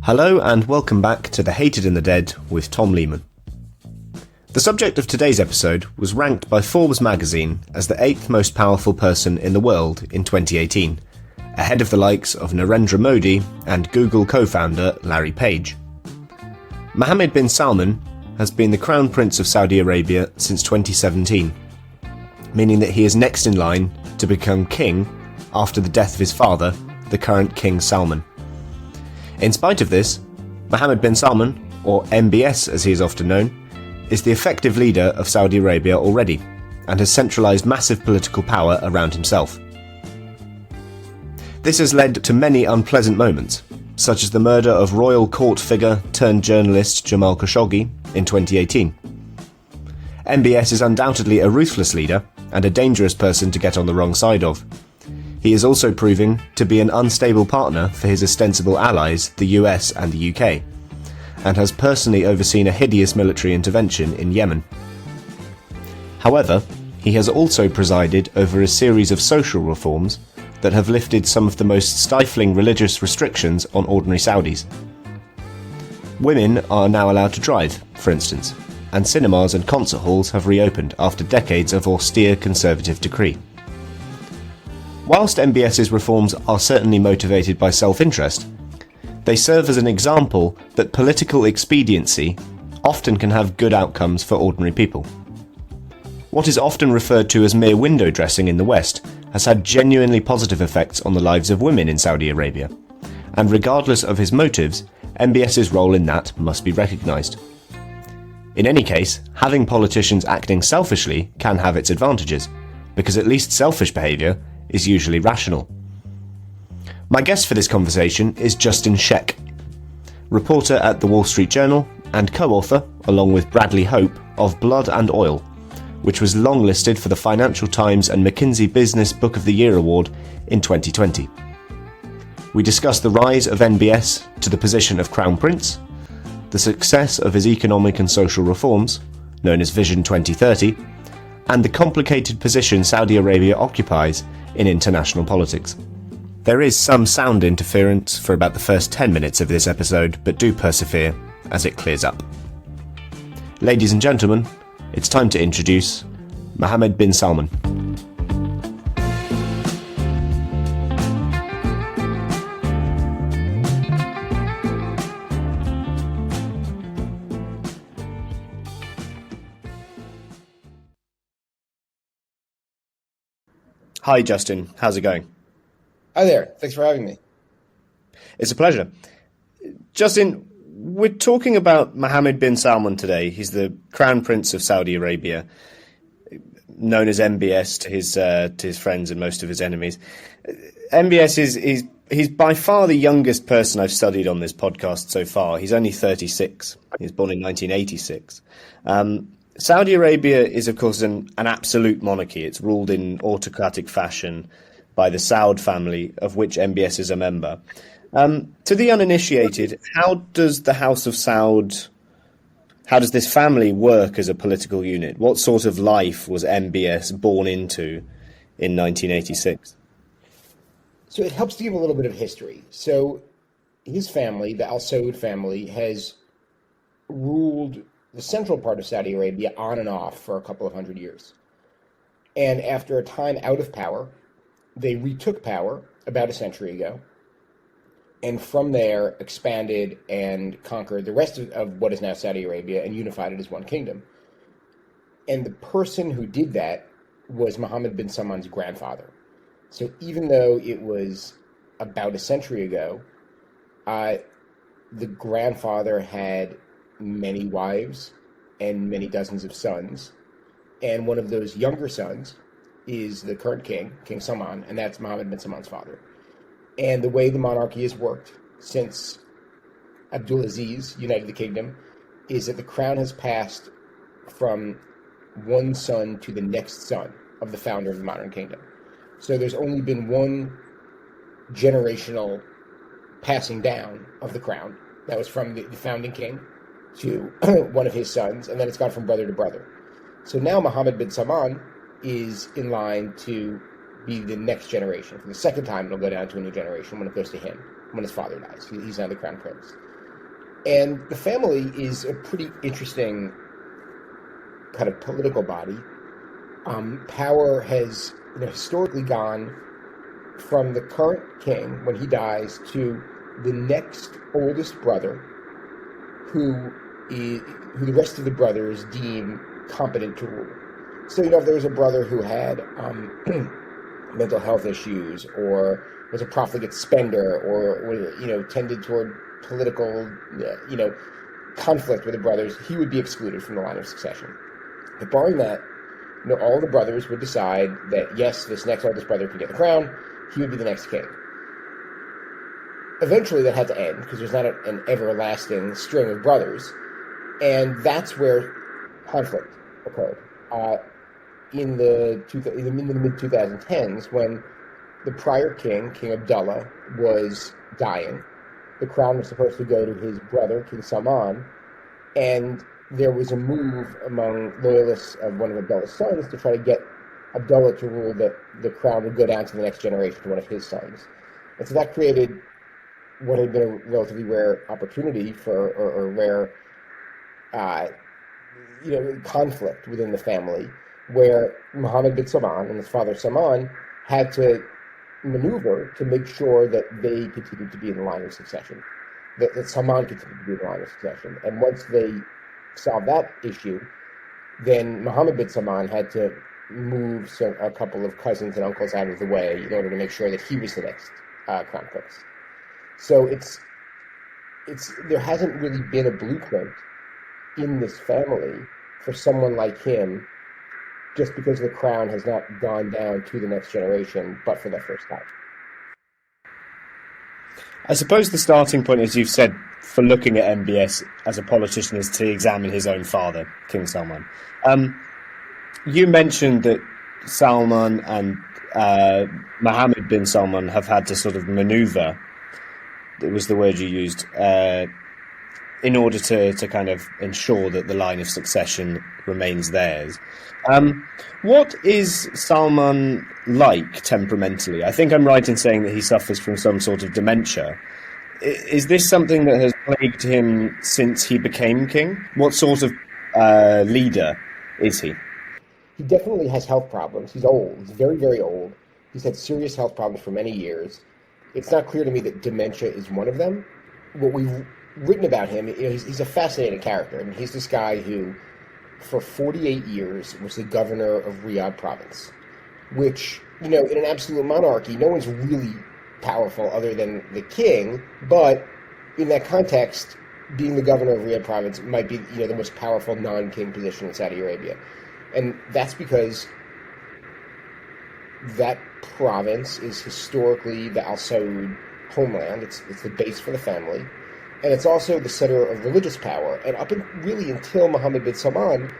Hello and welcome back to The Hated and the Dead with Tom Lehman. The subject of today's episode was ranked by Forbes magazine as the 8th most powerful person in the world in 2018, ahead of the likes of Narendra Modi and Google co-founder Larry Page. Mohammed bin Salman has been the Crown Prince of Saudi Arabia since 2017, meaning that he is next in line to become king after the death of his father, the current King Salman. In spite of this, Mohammed bin Salman, or MBS as he is often known, is the effective leader of Saudi Arabia already, and has centralised massive political power around himself. This has led to many unpleasant moments, such as the murder of royal court figure turned journalist Jamal Khashoggi in 2018. MBS is undoubtedly a ruthless leader and a dangerous person to get on the wrong side of. He is also proving to be an unstable partner for his ostensible allies, the US and the UK, and has personally overseen a hideous military intervention in Yemen. However, he has also presided over a series of social reforms that have lifted some of the most stifling religious restrictions on ordinary Saudis. Women are now allowed to drive, for instance, and cinemas and concert halls have reopened after decades of austere conservative decree. Whilst MBS's reforms are certainly motivated by self-interest, they serve as an example that political expediency often can have good outcomes for ordinary people. What is often referred to as mere window dressing in the West has had genuinely positive effects on the lives of women in Saudi Arabia, and regardless of his motives, MBS's role in that must be recognised. In any case, having politicians acting selfishly can have its advantages, because at least selfish behaviour is usually rational. My guest for this conversation is Justin Scheck, reporter at the Wall Street Journal and co-author, along with Bradley Hope, of Blood and Oil, which was longlisted for the Financial Times and McKinsey Business Book of the Year award in 2020. We discuss the rise of MBS to the position of Crown Prince, the success of his economic and social reforms, known as Vision 2030, and the complicated position Saudi Arabia occupies in international politics. There is some sound interference for about the first 10 minutes of this episode, but do persevere as it clears up. Ladies and gentlemen, it's time to introduce Mohammed bin Salman. Hi Justin, how's it going? Hi there, thanks for having me. It's a pleasure. Justin, we're talking about Mohammed bin Salman today. He's the Crown Prince of Saudi Arabia, known as MBS to his friends and most of his enemies. MBS he's by far the youngest person I've studied on this podcast so far. He's only 36. He was born in 1986. Saudi Arabia is, of course, an absolute monarchy. It's ruled in autocratic fashion by the Saud family, of which MBS is a member. To the uninitiated, how does the House of Saud, how does this family work as a political unit? What sort of life was MBS born into in 1986? So it helps to give a little bit of history. So his family, the Al Saud family, has ruled the central part of Saudi Arabia on and off for a couple of hundred years. And after a time out of power, they retook power about a century ago, and from there expanded and conquered the rest of what is now Saudi Arabia and unified it as one kingdom. And the person who did that was Mohammed bin Salman's grandfather. So even though it was about a century ago, the grandfather had many wives and many dozens of sons, and one of those younger sons is the current king, King Salman, and that's Mohammed bin Salman's father. And the way the monarchy has worked since Abdulaziz united the kingdom is that the crown has passed from one son to the next son of the founder of the modern kingdom. So there's only been one generational passing down of the crown. That was from the founding king to one of his sons, and then it's gone from brother to brother. So now Mohammed bin Salman is in line to be the next generation. For the second time, it'll go down to a new generation when it goes to him, when his father dies. He's now the crown prince. And the family is a pretty interesting kind of political body. Power has historically gone from the current king, when he dies, to the next oldest brother, who the rest of the brothers deem competent to rule. So, if there was a brother who had mental health issues, or was a profligate spender, or tended toward political, conflict with the brothers, he would be excluded from the line of succession. But barring that, all the brothers would decide that, yes, this next oldest brother can get the crown, he would be the next king. Eventually that had to end, because there's not an everlasting string of brothers, and that's where conflict occurred. In the mid-2010s, when the prior king, King Abdullah, was dying, the crown was supposed to go to his brother, King Salman, and there was a move among loyalists of one of Abdullah's sons to try to get Abdullah to rule that the crown would go down to the next generation, to one of his sons. And so that created what had been a relatively rare opportunity for, or rare, conflict within the family, where Mohammed bin Salman and his father Salman had to maneuver to make sure that they continued to be in the line of succession, that Salman continued to be in the line of succession. And once they solved that issue, then Mohammed bin Salman had to move a couple of cousins and uncles out of the way in order to make sure that he was the next crown prince. So there hasn't really been a blueprint in this family for someone like him, just because the crown has not gone down to the next generation, but for the first time. I suppose the starting point, as you've said, for looking at MBS as a politician is to examine his own father, King Salman. You mentioned that Salman and Mohammed bin Salman have had to sort of maneuver, it was the word you used, in order to kind of ensure that the line of succession remains theirs. What is Salman like temperamentally? I think I'm right in saying that he suffers from some sort of dementia. Is this something that has plagued him since he became king? What sort of leader is he? He definitely has health problems. He's old. He's very, very old. He's had serious health problems for many years. It's not clear to me that dementia is one of them. What we've written about him, he's a fascinating character. I mean, he's this guy who, for 48 years, was the governor of Riyadh province, which, in an absolute monarchy, no one's really powerful other than the king, but in that context, being the governor of Riyadh province might be, the most powerful non-king position in Saudi Arabia. And that's because that province is historically the Al Saud homeland. It's the base for the family. And it's also the center of religious power. And really until Mohammed bin Salman,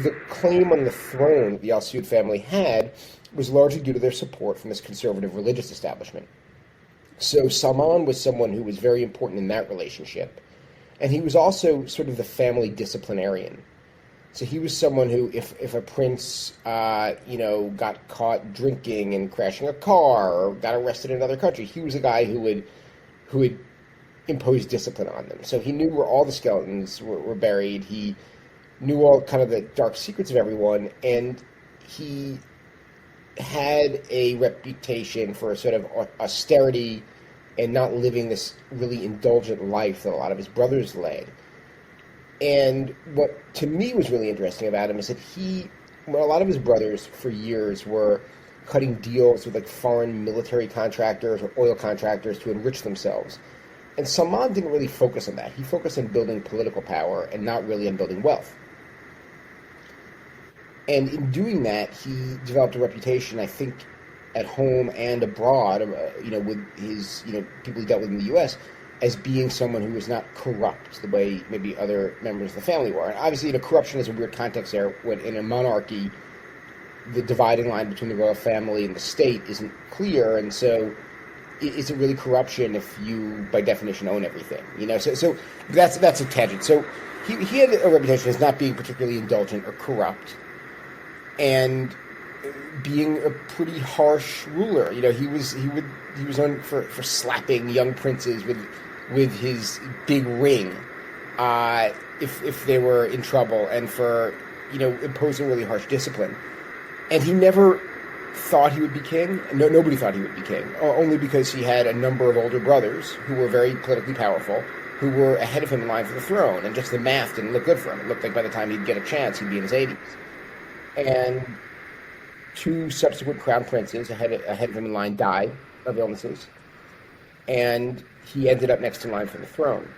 the claim on the throne the Al Saud family had was largely due to their support from this conservative religious establishment. So Salman was someone who was very important in that relationship. And he was also sort of the family disciplinarian. So he was someone who, if a prince, got caught drinking and crashing a car or got arrested in another country, he was a guy who would impose discipline on them. So he knew where all the skeletons were buried. He knew all kind of the dark secrets of everyone, and he had a reputation for a sort of austerity and not living this really indulgent life that a lot of his brothers led. And what to me was really interesting about him is that a lot of his brothers for years were cutting deals with foreign military contractors or oil contractors to enrich themselves. And Salman didn't really focus on that. He focused on building political power and not really on building wealth. And in doing that, he developed a reputation, I think, at home and abroad, with his, people he dealt with in the U.S., as being someone who was not corrupt the way maybe other members of the family were. And obviously, corruption is a weird context there. When in a monarchy, the dividing line between the royal family and the state isn't clear, and so is it really corruption if you, by definition, own everything? So that's a tangent. So he had a reputation as not being particularly indulgent or corrupt, and being a pretty harsh ruler. He was known for slapping young princes with with his big ring if they were in trouble, and for imposing really harsh discipline. And he never thought he would be king. No, nobody thought he would be king, only because he had a number of older brothers who were very politically powerful, who were ahead of him in line for the throne, and just the math didn't look good for him. It looked like by the time he'd get a chance, he'd be in his 80s. And two subsequent crown princes ahead of him in line died of illnesses, and he ended up next in line for the throne.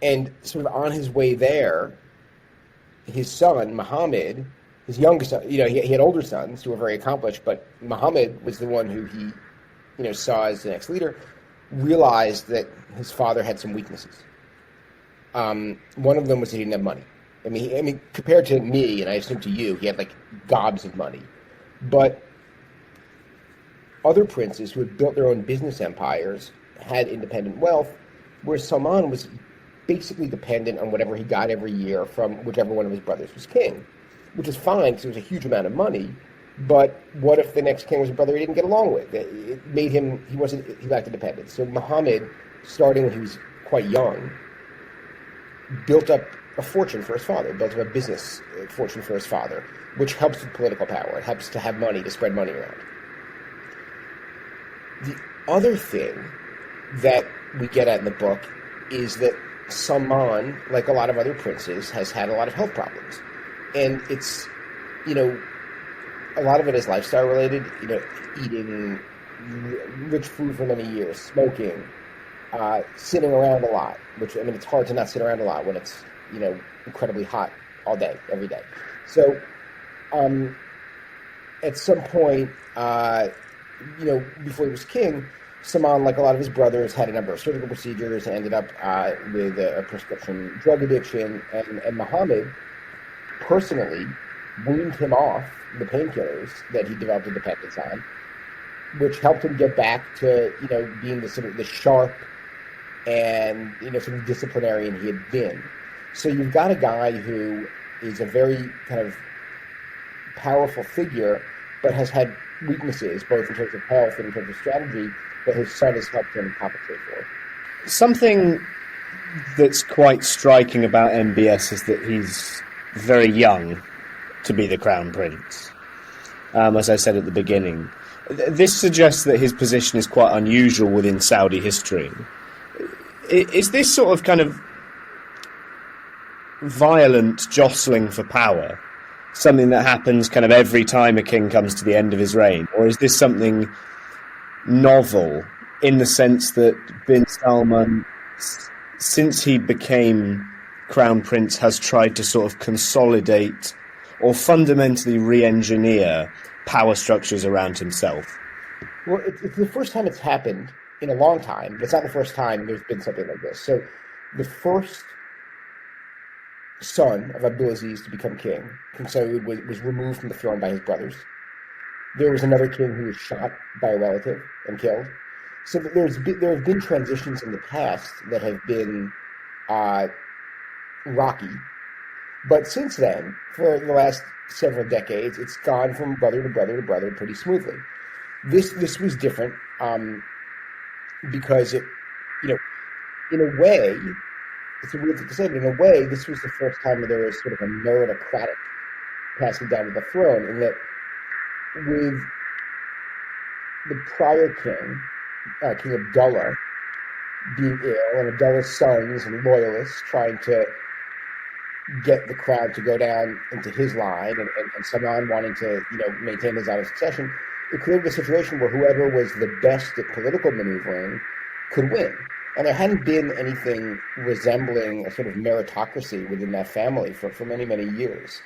And sort of on his way there, his son, Mohammed, his youngest son, he had older sons who were very accomplished, but Mohammed was the one who he, saw as the next leader, realized that his father had some weaknesses. One of them was that he didn't have money. I mean, compared to me, and I assume to you, he had like gobs of money. But other princes who had built their own business empires had independent wealth, whereas Salman was basically dependent on whatever he got every year from whichever one of his brothers was king, which is fine because it was a huge amount of money. But what if the next king was a brother he didn't get along with? It made him, he lacked independence. So Muhammad, starting when he was quite young, built up a fortune for his father, built up a business fortune for his father, which helps with political power. It helps to have money, to spread money around. The other thing that we get at in the book is that Salman, like a lot of other princes, has had a lot of health problems. And it's, a lot of it is lifestyle related, eating rich food for many years, smoking, sitting around a lot, which, it's hard to not sit around a lot when it's, incredibly hot all day, every day. So, at some point, before he was king, Salman, like a lot of his brothers, had a number of surgical procedures and ended up with a prescription drug addiction. And Muhammad personally weaned him off the painkillers that he developed a dependence on, which helped him get back to, being the sort of the sharp and, sort of disciplinarian he had been. So you've got a guy who is a very kind of powerful figure, but has had weaknesses, both in terms of health and in terms of strategy, that his son has helped him compensate for. Something that's quite striking about MBS is that he's very young to be the crown prince. As I said at the beginning, this suggests that his position is quite unusual within Saudi history. Is this sort of kind of violent jostling for power something that happens kind of every time a king comes to the end of his reign? Or is this something novel in the sense that bin Salman, since he became crown prince, has tried to sort of consolidate or fundamentally re-engineer power structures around himself? Well, it's the first time it's happened in a long time, but it's not the first time there's been something like this. So the first son of Abdulaziz to become king, King Saud, was removed from the throne by his brothers. There was another king who was shot by a relative and killed. So there have been transitions in the past that have been rocky. But since then, for the last several decades, it's gone from brother to brother to brother pretty smoothly. This was different because it, in a way, it's a weird thing to say, but in a way, this was the first time that there was sort of a meritocratic passing down to the throne, in that with the prior king, King Abdullah, being ill, and Abdullah's sons and loyalists trying to get the crown to go down into his line, and Salman wanting to, maintain his line of succession, it created a situation where whoever was the best at political maneuvering could win. And there hadn't been anything resembling a sort of meritocracy within that family for many, many years.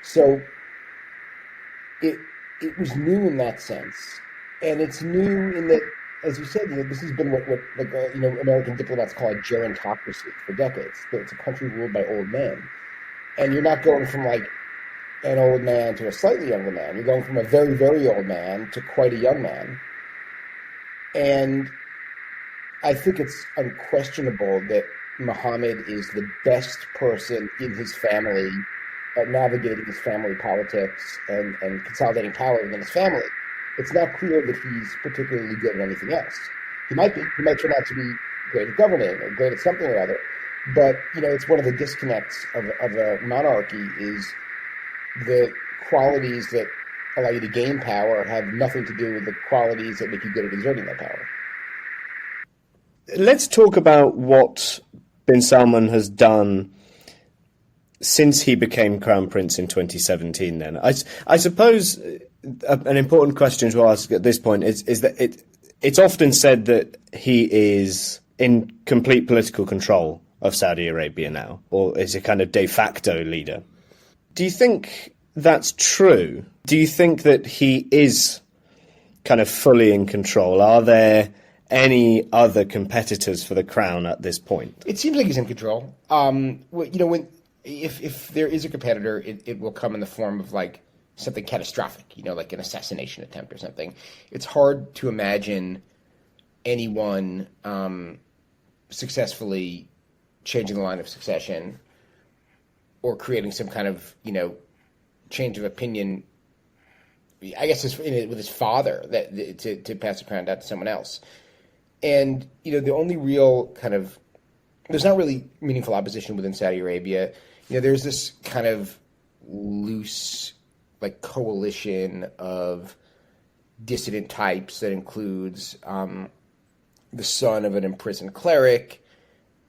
So it was new in that sense. And it's new in that, as you said, this has been what American diplomats call a gerontocracy for decades. It's a country ruled by old men. And you're not going from like an old man to a slightly younger man. You're going from a very, very old man to quite a young man. And I think it's unquestionable that Muhammad is the best person in his family at navigating his family politics and consolidating power within his family. It's not clear that he's particularly good at anything else. He might be. He might turn out to be great at governing or great at something or other. But, it's one of the disconnects of a monarchy is the qualities that allow you to gain power have nothing to do with the qualities that make you good at exerting that power. Let's talk about what bin Salman has done since he became Crown Prince in 2017 then. I suppose an important question to ask at this point is that it's often said that he is in complete political control of Saudi Arabia now, or is a kind of de facto leader. Do you think that's true? Do you think that he is kind of fully in control? Are there any other competitors for the crown at this point? It seems like he's in control. If there is a competitor, it will come in the form of like something catastrophic, like an assassination attempt or something. It's hard to imagine anyone successfully changing the line of succession or creating some kind of, change of opinion. I guess with his father to pass the crown down to someone else. And, the only real there's not really meaningful opposition within Saudi Arabia. There's this kind of loose, coalition of dissident types that includes the son of an imprisoned cleric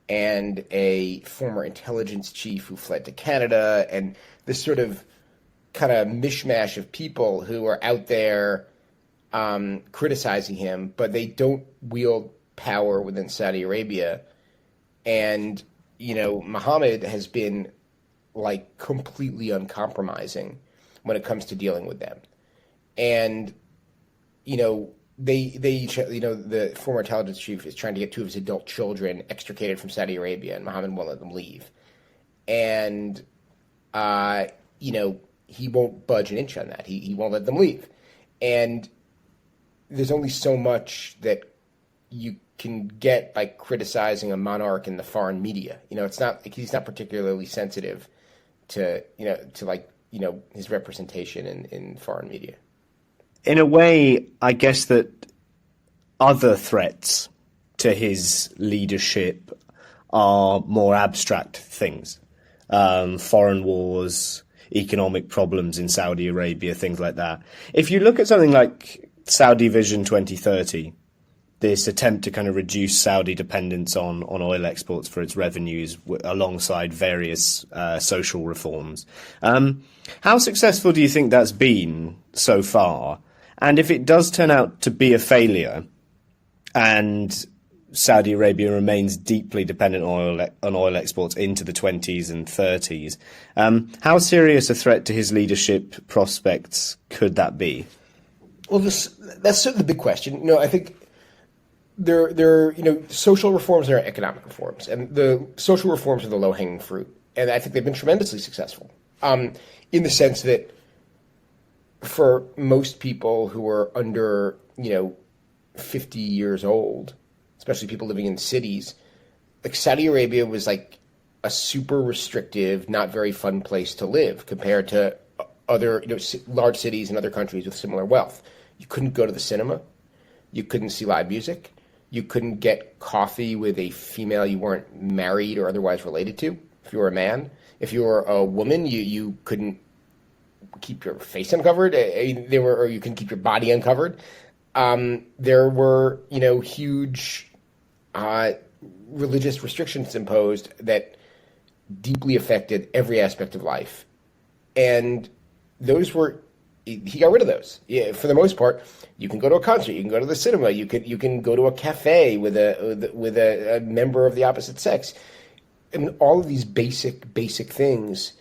and a former intelligence chief who fled to Canada, and this sort of kind of mishmash of people who are out there criticizing him, but they don't wield power within Saudi Arabia. And, Mohammed has been completely uncompromising when it comes to dealing with them. And, they each, the former intelligence chief is trying to get two of his adult children extricated from Saudi Arabia, and Mohammed won't let them leave. And, he won't budge an inch on that. He won't let them leave. And there's only so much that you can get by criticizing a monarch in the foreign media. It's not he's not particularly sensitive to his representation in foreign media. In a way, I guess that other threats to his leadership are more abstract things. Foreign wars, economic problems in Saudi Arabia, things like that. If you look at something like Saudi Vision 2030, this attempt to kind of reduce Saudi dependence on oil exports for its revenues alongside various social reforms. How successful do you think that's been so far? And if it does turn out to be a failure and Saudi Arabia remains deeply dependent on oil exports into the 20s and 30s, how serious a threat to his leadership prospects could that be? Well, that's sort of the big question. I think there social reforms are economic reforms, and the social reforms are the low-hanging fruit, and I think they've been tremendously successful in the sense that for most people who are under 50 years old, especially people living in cities, Saudi Arabia was a super restrictive, not very fun place to live compared to other large cities in other countries with similar wealth. You couldn't go to the cinema. You couldn't see live music. You couldn't get coffee with a female you weren't married or otherwise related to if you were a man. If you were a woman, you couldn't keep your face uncovered. Or you couldn't keep your body uncovered. There were, huge religious restrictions imposed that deeply affected every aspect of life. And he got rid of those. Yeah, for the most part, you can go to a concert, you can go to the cinema, you can go to a cafe with a member of the opposite sex. I mean, all of these basic things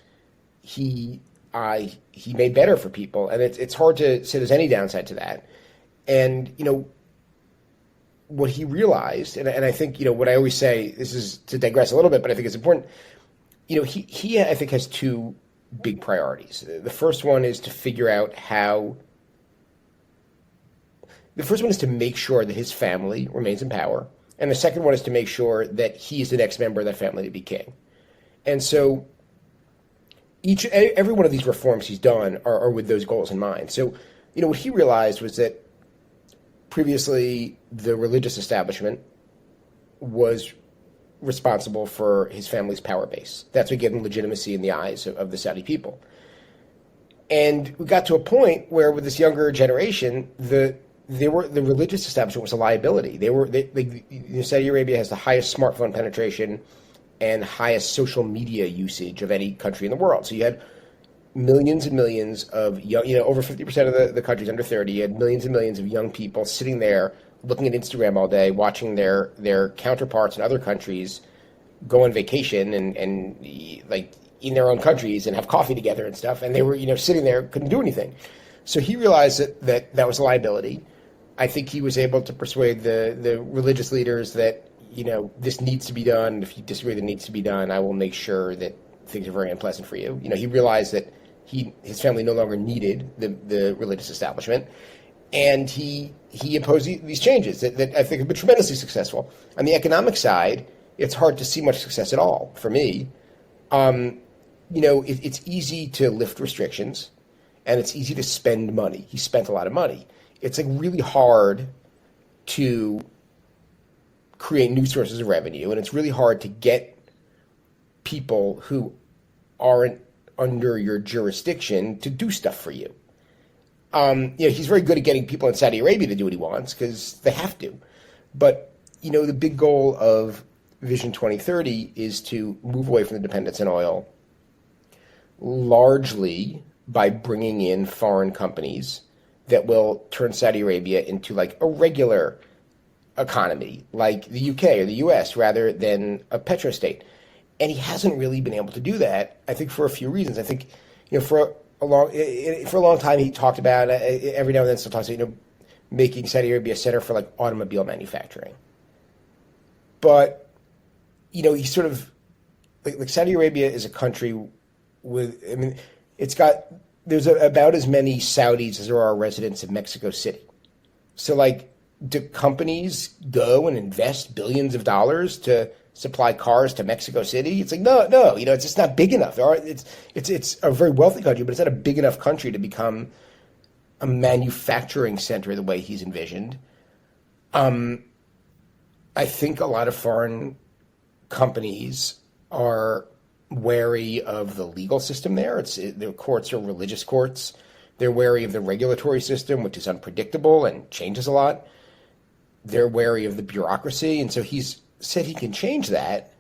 he made better for people, and it's hard to say there's any downside to that. And what he realized, and I think what I always say, this is to digress a little bit, but I think it's important. He I think has two big priorities. The first one is to figure out how. The first one is to make sure that his family remains in power, and the second one is to make sure that he is the next member of that family to be king. And so, every one of these reforms he's done are with those goals in mind. So, what he realized was that previously the religious establishment was responsible for his family's power base. That's what gave him legitimacy in the eyes of the Saudi people. And we got to a point where, with this younger generation, the religious establishment was a liability. Saudi Arabia has the highest smartphone penetration and highest social media usage of any country in the world. So you had millions and millions of young, over 50% of the country's under 30. You had millions and millions of young people sitting there looking at Instagram all day, watching their counterparts in other countries go on vacation and like in their own countries and have coffee together and stuff. And they were, sitting there, couldn't do anything. So he realized that was a liability. I think he was able to persuade the religious leaders that, this needs to be done. If you disagree that it needs to be done, I will make sure that things are very unpleasant for you. He realized that his family no longer needed the religious establishment. And he imposed these changes that I think have been tremendously successful. On the economic side, it's hard to see much success at all for me. It's easy to lift restrictions, and it's easy to spend money. He spent a lot of money. It's like really hard to create new sources of revenue, and it's really hard to get people who aren't under your jurisdiction to do stuff for you. He's very good at getting people in Saudi Arabia to do what he wants because they have to. But, the big goal of Vision 2030 is to move away from the dependence on oil, largely by bringing in foreign companies that will turn Saudi Arabia into like a regular economy, like the UK or the US, rather than a petrostate. And he hasn't really been able to do that, I think, for a few reasons. I think, for a long time he talked about, every now and then still talks about, making Saudi Arabia a center for like automobile manufacturing. But, he sort of, like Saudi Arabia is a country with, there's about as many Saudis as there are residents of Mexico City. So like, do companies go and invest billions of dollars to supply cars to Mexico City? It's like, no, it's just not big enough. It's a very wealthy country, but it's not a big enough country to become a manufacturing center the way he's envisioned. I think a lot of foreign companies are wary of the legal system there. The courts are religious courts. They're wary of the regulatory system, which is unpredictable and changes a lot. They're wary of the bureaucracy, and so he's said he can change that.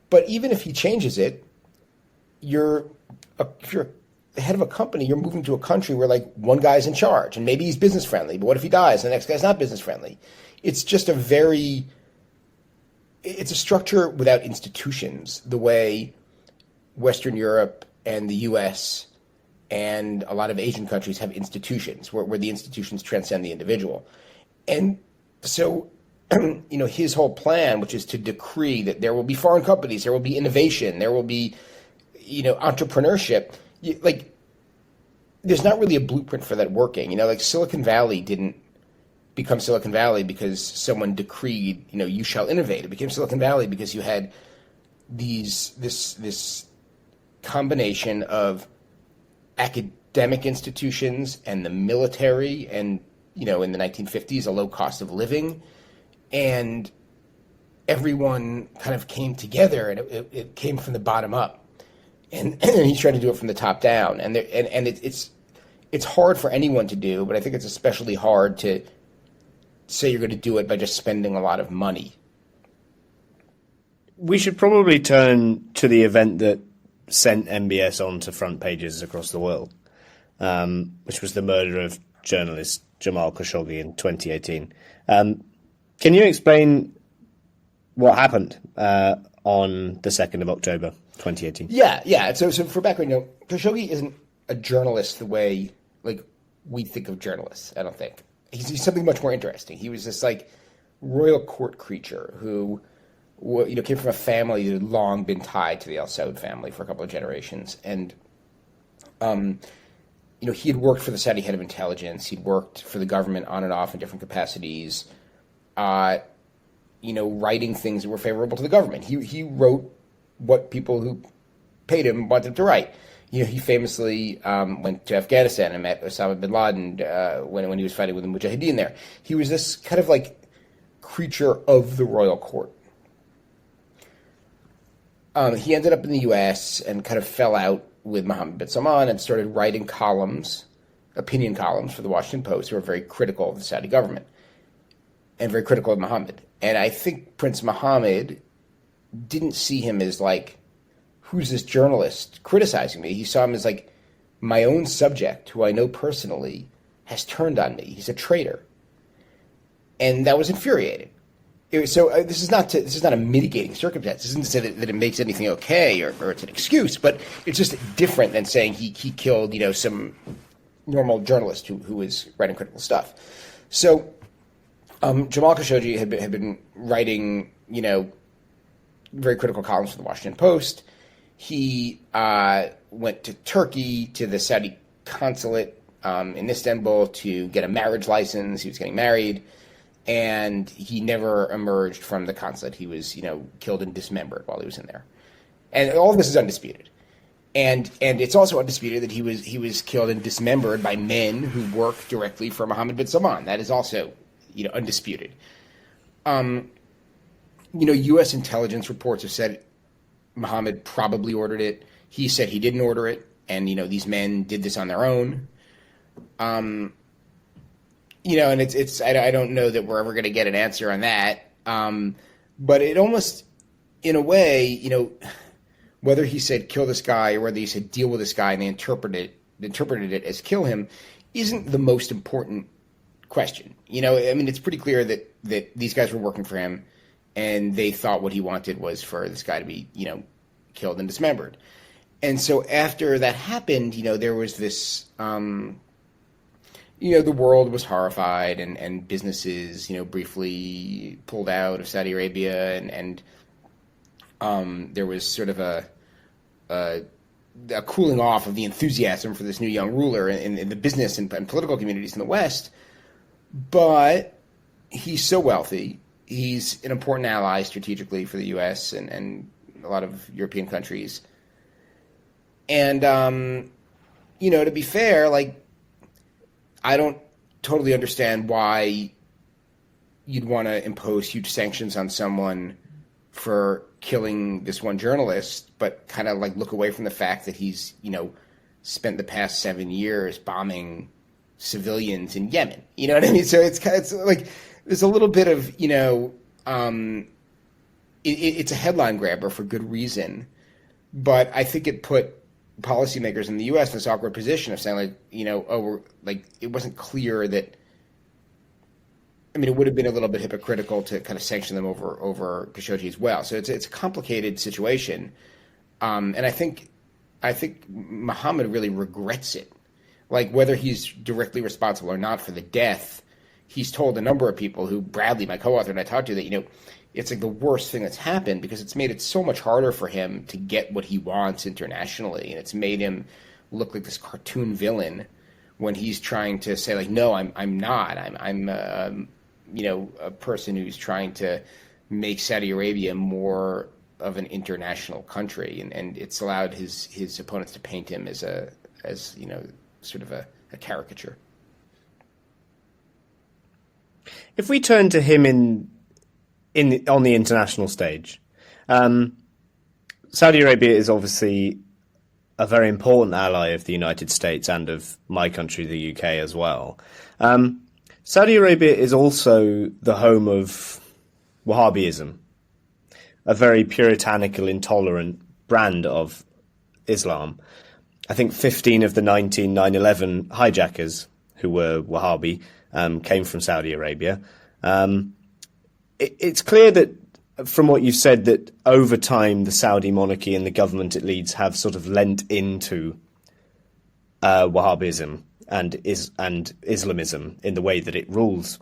But even if he changes it, if you're the head of a company, you're moving to a country where like one guy's in charge, and maybe he's business friendly, but what if he dies and the next guy's not business friendly? It's just it's a structure without institutions, the way Western Europe and the US and a lot of Asian countries have institutions, where the institutions transcend the individual. And so, his whole plan, which is to decree that there will be foreign companies, there will be innovation, there will be, entrepreneurship, there's not really a blueprint for that working. Like Silicon Valley didn't become Silicon Valley because someone decreed, you shall innovate. It became Silicon Valley because you had this combination of academic institutions and the military and, in the 1950s, a low cost of living. And everyone kind of came together, and it came from the bottom up. And he's trying to do it from the top down. And it's hard for anyone to do, but I think it's especially hard to say you're going to do it by just spending a lot of money. We should probably turn to the event that sent MBS onto front pages across the world, which was the murder of journalist Jamal Khashoggi in 2018. Can you explain what happened on the 2nd of October, 2018? Yeah. So for background, Khashoggi isn't a journalist the way we think of journalists. I don't think he's something much more interesting. He was this royal court creature who came from a family that had long been tied to the Al Saud family for a couple of generations, and he had worked for the Saudi head of intelligence. He'd worked for the government on and off in different capacities, writing things that were favorable to the government. He wrote what people who paid him wanted him to write. He famously went to Afghanistan and met Osama bin Laden when he was fighting with the Mujahideen there. He was this kind of creature of the royal court. He ended up in the U.S. and kind of fell out with Mohammed bin Salman and started writing columns, opinion columns for the Washington Post, who were very critical of the Saudi government and very critical of Mohammed. And I think Prince Mohammed didn't see him as like, who's this journalist criticizing me? He saw him as like, my own subject, who I know personally, has turned on me. He's a traitor. And that was infuriating. So this is not a mitigating circumstance. This isn't to say that it makes anything okay or it's an excuse, but it's just different than saying he killed, some normal journalist who was writing critical stuff. So Jamal Khashoggi had been writing, very critical columns for the Washington Post. He went to Turkey, to the Saudi consulate in Istanbul to get a marriage license. He was getting married. And he never emerged from the consulate. He was, killed and dismembered while he was in there. And all of this is undisputed. And it's also undisputed that he was killed and dismembered by men who work directly for Mohammed bin Salman. That is also, undisputed. U.S. intelligence reports have said Mohammed probably ordered it. He said he didn't order it. And, these men did this on their own. And it's I don't know that we're ever going to get an answer on that. But it almost, in a way, whether he said kill this guy or whether he said deal with this guy and they interpreted it as kill him isn't the most important question. It's pretty clear that these guys were working for him and they thought what he wanted was for this guy to be, killed and dismembered. And so after that happened, there was this, the world was horrified and businesses, briefly pulled out of Saudi Arabia and there was sort of a cooling off of the enthusiasm for this new young ruler in the business and political communities in the West. But he's so wealthy. He's an important ally strategically for the U.S. and a lot of European countries. And, to be fair, I don't totally understand why you'd want to impose huge sanctions on someone for killing this one journalist, but kind of look away from the fact that he's, spent the past 7 years bombing civilians in Yemen. You know what I mean? So it's there's a little bit of, it's a headline grabber for good reason, but I think it put policymakers in the U.S. in this awkward position of saying it wasn't clear that. It would have been a little bit hypocritical to kind of sanction them over Khashoggi as well. So it's a complicated situation, and I think Mohammed really regrets it. Whether he's directly responsible or not for the death, he's told a number of people who Bradley, my co-author, and I talked to that it's the worst thing that's happened because it's made it so much harder for him to get what he wants internationally. And it's made him look like this cartoon villain when he's trying to say no, I'm not. I'm a person who's trying to make Saudi Arabia more of an international country. And it's allowed his opponents to paint him as sort of a caricature. If we turn to him on the international stage, Saudi Arabia is obviously a very important ally of the United States and of my country, the UK, as well. Saudi Arabia is also the home of Wahhabism, a very puritanical, intolerant brand of Islam. I think 15 of the 19 9/11 hijackers who were Wahhabi came from Saudi Arabia. It's clear that, from what you've said, that over time the Saudi monarchy and the government it leads have sort of lent into Wahhabism and Islamism in the way that it rules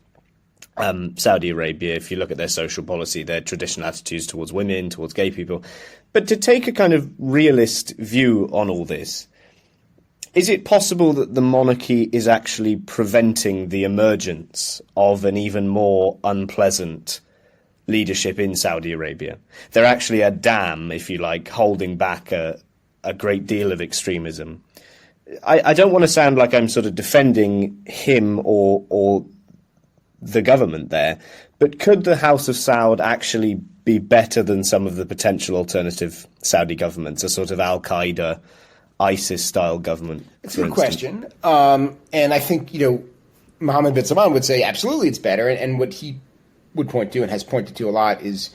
Saudi Arabia. If you look at their social policy, their traditional attitudes towards women, towards gay people. But to take a kind of realist view on all this, is it possible that the monarchy is actually preventing the emergence of an even more unpleasant leadership in Saudi Arabia? They're actually a dam, if you like, holding back a great deal of extremism. I don't want to sound like I'm sort of defending him or the government there. But could the House of Saud actually be better than some of the potential alternative Saudi governments, a sort of Al-Qaeda, ISIS-style government? It's a good question. And I think, Mohammed bin Salman would say absolutely it's better. And what he would point to and has pointed to a lot is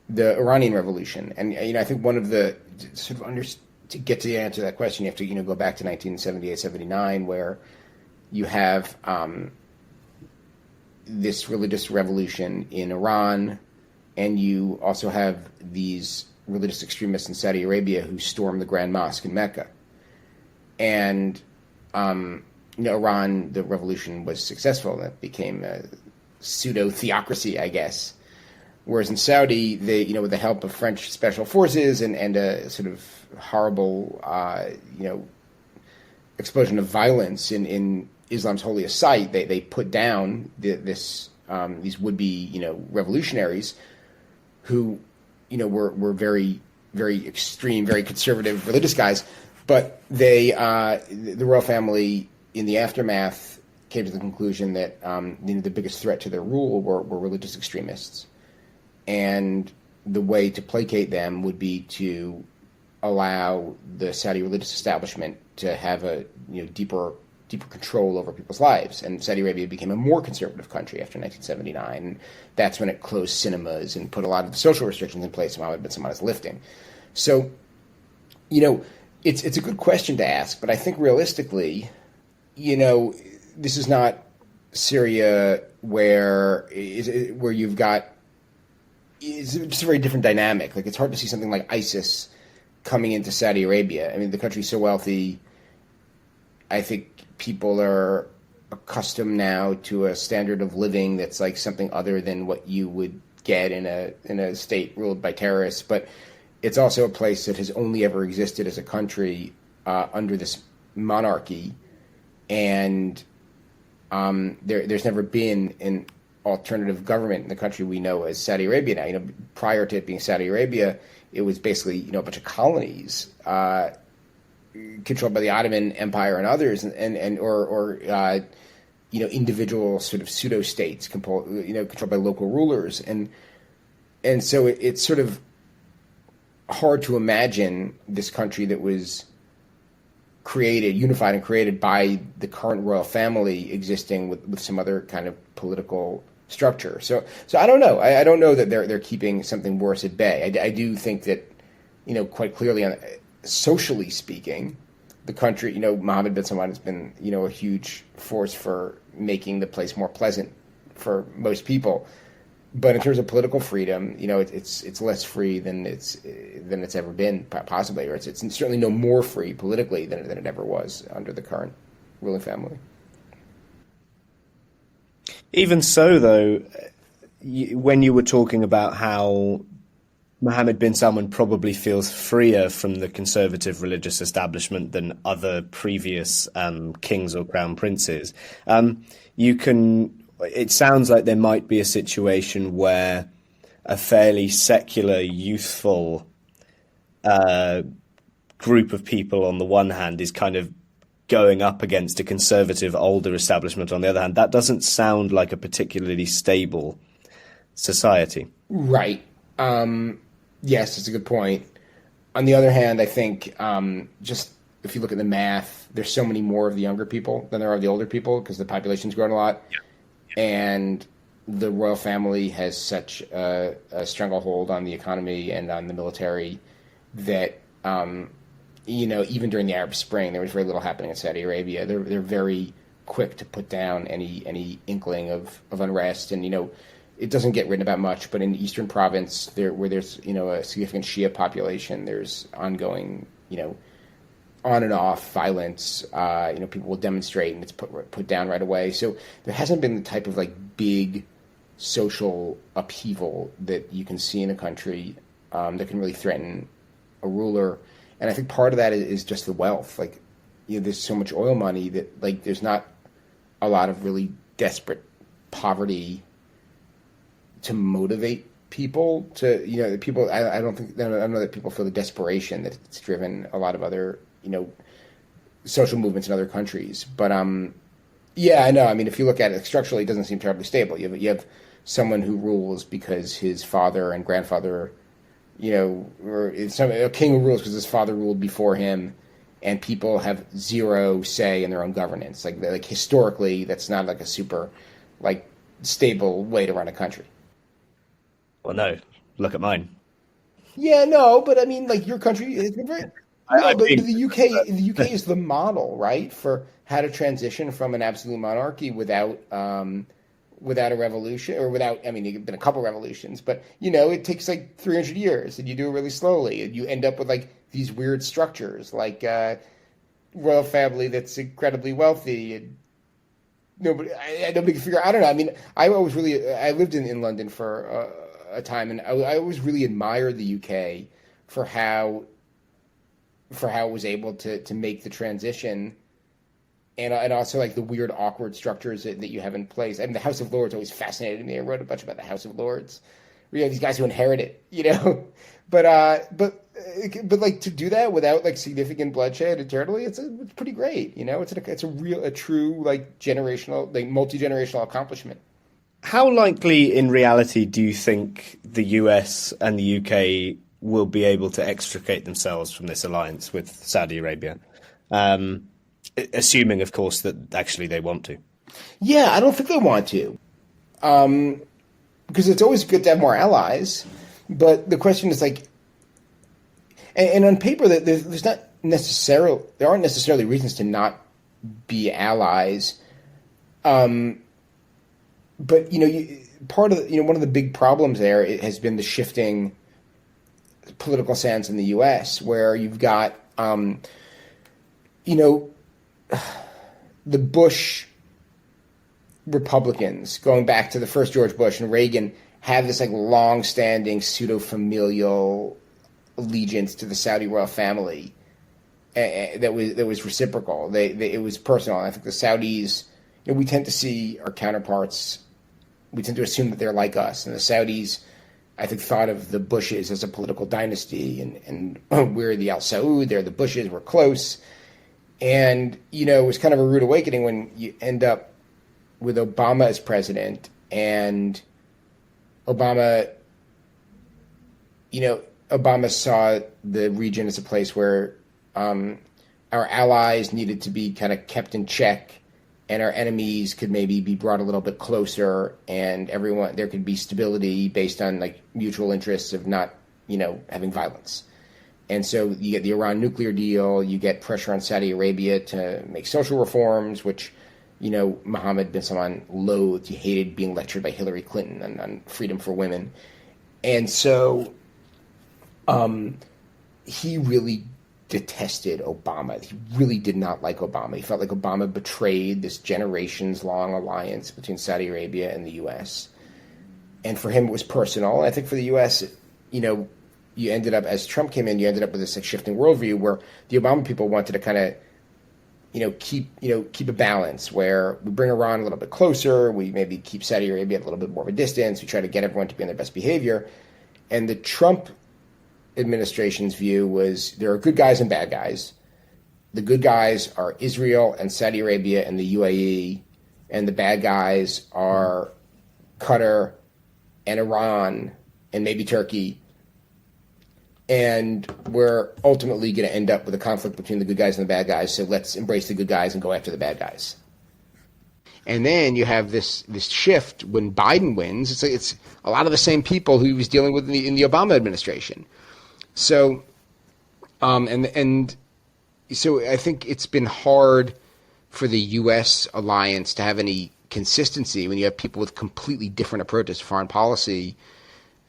the Iranian Revolution. And, I think one of the sort of to get to the answer to that question, you have to, go back to 1978, 79, where you have this religious revolution in Iran, and you also have these religious extremists in Saudi Arabia who storm the Grand Mosque in Mecca. And, Iran, the revolution was successful. That became a pseudo-theocracy, I guess. Whereas in Saudi, they, with the help of French special forces and a sort of horrible, explosion of violence in Islam's holiest site, they put down these would-be, revolutionaries who, were very, very extreme, very conservative religious guys. But the royal family, in the aftermath, came to the conclusion that the biggest threat to their rule were religious extremists. And the way to placate them would be to allow the Saudi religious establishment to have a deeper control over people's lives. And Saudi Arabia became a more conservative country after 1979. And that's when it closed cinemas and put a lot of the social restrictions in place Mohammed bin Salman is lifting. So, it's a good question to ask, but I think realistically, this is not Syria where you've got, it's just a very different dynamic. Like, it's hard to see something like ISIS coming into Saudi Arabia. I mean, the country's so wealthy. I think people are accustomed now to a standard of living that's like something other than what you would get in a state ruled by terrorists. But it's also a place that has only ever existed as a country under this monarchy, and there's never been an alternative government in the country we know as Saudi Arabia now. Prior to it being Saudi Arabia, it was basically a bunch of colonies controlled by the Ottoman Empire and others, or individual sort of pseudo states controlled by local rulers, and so it's sort of hard to imagine this country that was unified and created by the current royal family existing with some other kind of political structure. So I don't know. I don't know that they're keeping something worse at bay. I do think that, quite clearly, socially speaking, the country, Mohammed bin Salman has been, a huge force for making the place more pleasant for most people. But in terms of political freedom, it's less free than it's ever been, possibly, or it's certainly no more free politically than it ever was under the current ruling family. Even so, though, when you were talking about how Mohammed bin Salman probably feels freer from the conservative religious establishment than other previous kings or crown princes, it sounds like there might be a situation where a fairly secular, youthful group of people on the one hand is kind of going up against a conservative, older establishment on the other hand. That doesn't sound like a particularly stable society. Right. Yes, it's a good point. On the other hand, I think just if you look at the math, there's so many more of the younger people than there are of the older people because the population's grown a lot. Yeah. And the royal family has such a stranglehold on the economy and on the military that, even during the Arab Spring, there was very little happening in Saudi Arabia. They're very quick to put down any inkling of unrest. And, it doesn't get written about much, but in the Eastern Province, where there's, a significant Shia population, there's ongoing, on and off violence. People will demonstrate and it's put down right away. So there hasn't been the type of big social upheaval that you can see in a country that can really threaten a ruler. And I think part of that is just the wealth. There's so much oil money that there's not a lot of really desperate poverty to motivate people to, people. I don't know that people feel the desperation that it's driven a lot of other social movements in other countries. But Yeah, I know. I mean, if you look at it structurally, it doesn't seem terribly stable. You have someone who rules because his father and grandfather, or a king who rules because his father ruled before him, and people have zero say in their own governance. Like historically, that's not like a super like stable way to run a country. Well, no, look at mine. Yeah, no, but I mean, like your country is very. No, but mean, the UK is the model, right, for how to transition from an absolute monarchy without a revolution or without. I mean, there've been a couple revolutions, but it takes like 300 years, and you do it really slowly, and you end up with like these weird structures, like royal family that's incredibly wealthy, and nobody can figure. I don't know. I mean, I lived in London for a time, and I always really admired the UK for how it was able to make the transition, and also like the weird awkward structures that you have in place. I mean, the House of Lords always fascinated me. I wrote a bunch about the House of Lords. These guys who inherit it, but like to do that without like significant bloodshed internally, it's pretty great. It's a true like generational, like multi-generational accomplishment. how likely in reality do you think the US and the UK will be able to extricate themselves from this alliance with Saudi Arabia? Assuming, of course, that actually they want to. Yeah, I don't think they want to. Because it's always good to have more allies. But the question is like, and on paper, there aren't necessarily reasons to not be allies. But part of one of the big problems there has been the shifting political sands in the U.S., where you've got the Bush Republicans, going back to the first George Bush and Reagan, have this like long-standing pseudo-familial allegiance to the Saudi royal family that was reciprocal. It was personal. And I think the Saudis, we tend to see our counterparts, we tend to assume that they're like us, and the Saudis, I think, thought of the Bushes as a political dynasty, and we're the Al Saud, they're the Bushes, we're close. And, it was kind of a rude awakening when you end up with Obama as president, and Obama saw the region as a place where our allies needed to be kind of kept in check, and our enemies could maybe be brought a little bit closer, and there could be stability based on like mutual interests of not, having violence. And so you get the Iran nuclear deal, you get pressure on Saudi Arabia to make social reforms, which, Mohammed bin Salman loathed. He hated being lectured by Hillary Clinton on freedom for women. And so he really detested Obama. He really did not like Obama. He felt like Obama betrayed this generations-long alliance between Saudi Arabia and the U.S. And for him, it was personal. I think for the U.S., you ended up, as Trump came in, you ended up with this like shifting worldview where the Obama people wanted to kind of, keep a balance where we bring Iran a little bit closer, we maybe keep Saudi Arabia at a little bit more of a distance, we try to get everyone to be on their best behavior. And the Trump administration's view was there are good guys and bad guys. The good guys are Israel and Saudi Arabia and the UAE, and the bad guys are Qatar and Iran and maybe Turkey. And we're ultimately going to end up with a conflict between the good guys and the bad guys, so let's embrace the good guys and go after the bad guys. And then you have this shift when Biden wins. It's a lot of the same people who he was dealing with in the Obama administration. So, and so I think it's been hard for the U.S. alliance to have any consistency when you have people with completely different approaches to foreign policy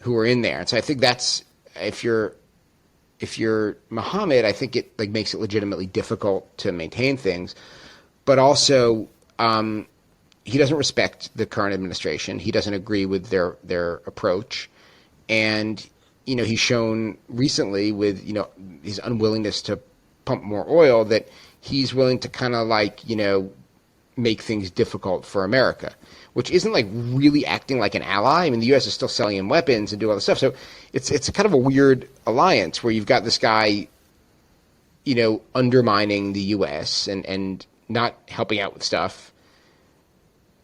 who are in there. And so I think that's, if you're Mohammed, I think it like makes it legitimately difficult to maintain things, but also he doesn't respect the current administration. He doesn't agree with their approach, and he's shown recently with his unwillingness to pump more oil that he's willing to kind of like make things difficult for America, which isn't like really acting like an ally. I mean, the U.S. is still selling him weapons and do all this stuff. So it's kind of a weird alliance where you've got this guy, undermining the U.S. and not helping out with stuff,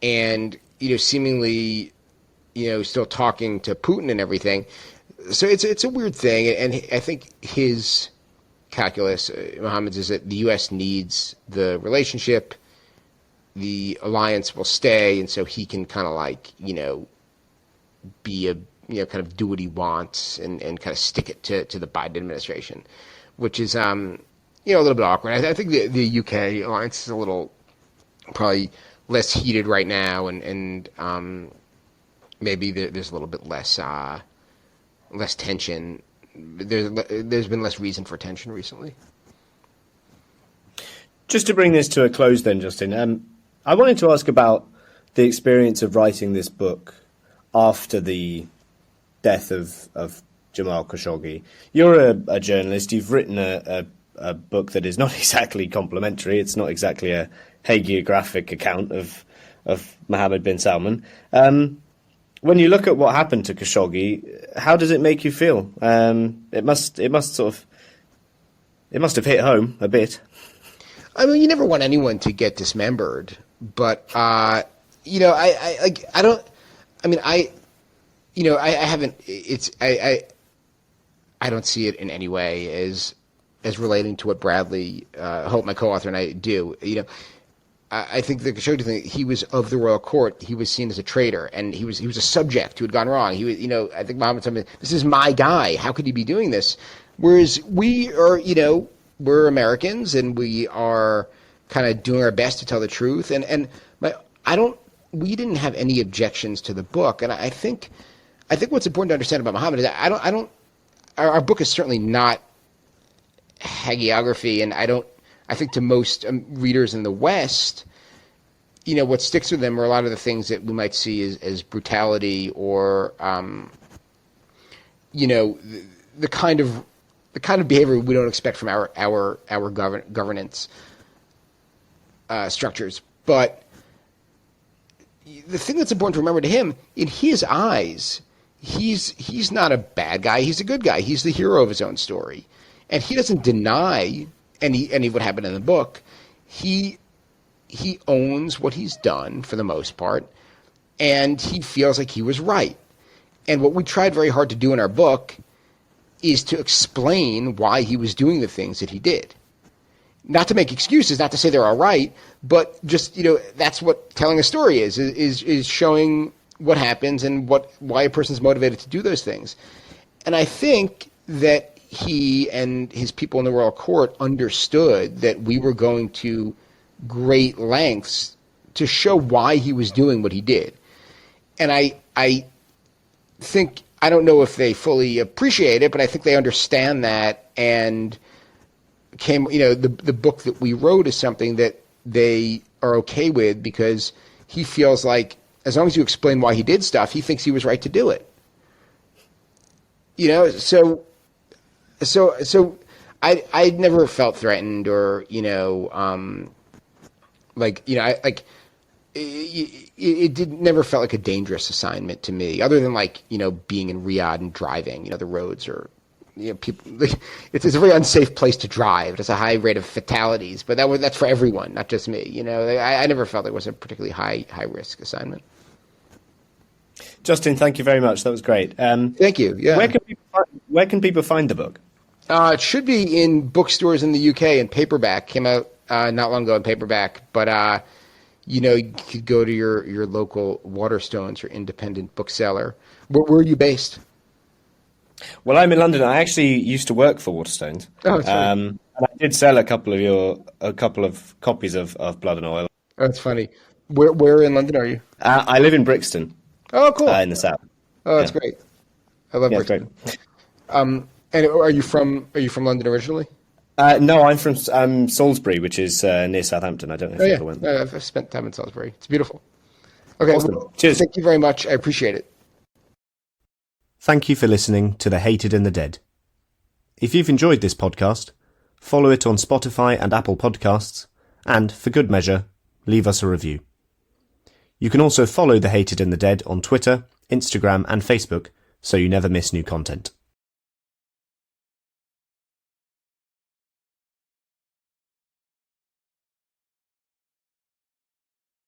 and seemingly still talking to Putin and everything. So it's a weird thing, and I think his calculus, Mohammed's, is that the U.S. needs the relationship, the alliance will stay, and so he can kind of be a kind of do what he wants and kind of stick it to the Biden administration, which is a little bit awkward. I think the UK alliance is a little probably less heated right now, and maybe there's a little bit less tension. There's been less reason for tension recently. Just to bring this to a close then, Justin, I wanted to ask about the experience of writing this book after the death of Jamal Khashoggi. You're a journalist. You've written a book that is not exactly complimentary. It's not exactly a hagiographic account of Mohammed bin Salman. When you look at what happened to Khashoggi, how does it make you feel? It must have hit home a bit. I mean, you never want anyone to get dismembered, but I don't see it in any way as relating to what Bradley Hope, my co-author, and I do. I think the Khashoggi thing, he was of the royal court. He was seen as a traitor, and he was a subject who had gone wrong. He was, I think Mohammed said, "This is my guy. How could he be doing this?" Whereas we are, we're Americans, and we are kind of doing our best to tell the truth. We didn't have any objections to the book, and I think what's important to understand about Mohammed is that our book is certainly not hagiography, and I think to most readers in the West, what sticks with them are a lot of the things that we might see as brutality or, the kind of behavior we don't expect from our governance structures. But the thing that's important to remember to him, in his eyes, he's not a bad guy. He's a good guy. He's the hero of his own story, and he doesn't deny any of what happened in the book. He owns what he's done for the most part, and he feels like he was right. And what we tried very hard to do in our book is to explain why he was doing the things that he did. Not to make excuses, not to say they're all right, but just, that's what telling a story is showing what happens and why a person's motivated to do those things. And I think that he and his people in the royal court understood that we were going to great lengths to show why he was doing what he did. And I think, I don't know if they fully appreciate it, but I think they understand that, and the book that we wrote is something that they are okay with, because he feels like as long as you explain why he did stuff, he thinks he was right to do it. So I never felt threatened or it never felt like a dangerous assignment to me, other than being in Riyadh and driving. The roads are people. It's a very unsafe place to drive. There's a high rate of fatalities, but that's for everyone, not just me. I never felt it was a particularly high risk assignment. Justin, thank you very much. That was great. Thank you. Yeah. Where can people find the book? It should be in bookstores in the UK in paperback. Came out not long ago in paperback, but you could go to your local Waterstones or independent bookseller. Where are you based? Well, I'm in London. I actually used to work for Waterstones. Oh, that's funny. And I did sell a couple of copies of Blood and Oil. Oh, that's funny. Where in London are you? I live in Brixton. Oh, cool. In the south. Oh, that's great. I love Brixton. Great. And are you from London originally? No, I'm from Salisbury, which is near Southampton. I don't know if you ever went there. I've spent time in Salisbury. It's beautiful. Okay, awesome. Well, cheers. Thank you very much. I appreciate it. Thank you for listening to The Hated and the Dead. If you've enjoyed this podcast, follow it on Spotify and Apple Podcasts, and, for good measure, leave us a review. You can also follow The Hated and the Dead on Twitter, Instagram, and Facebook, so you never miss new content.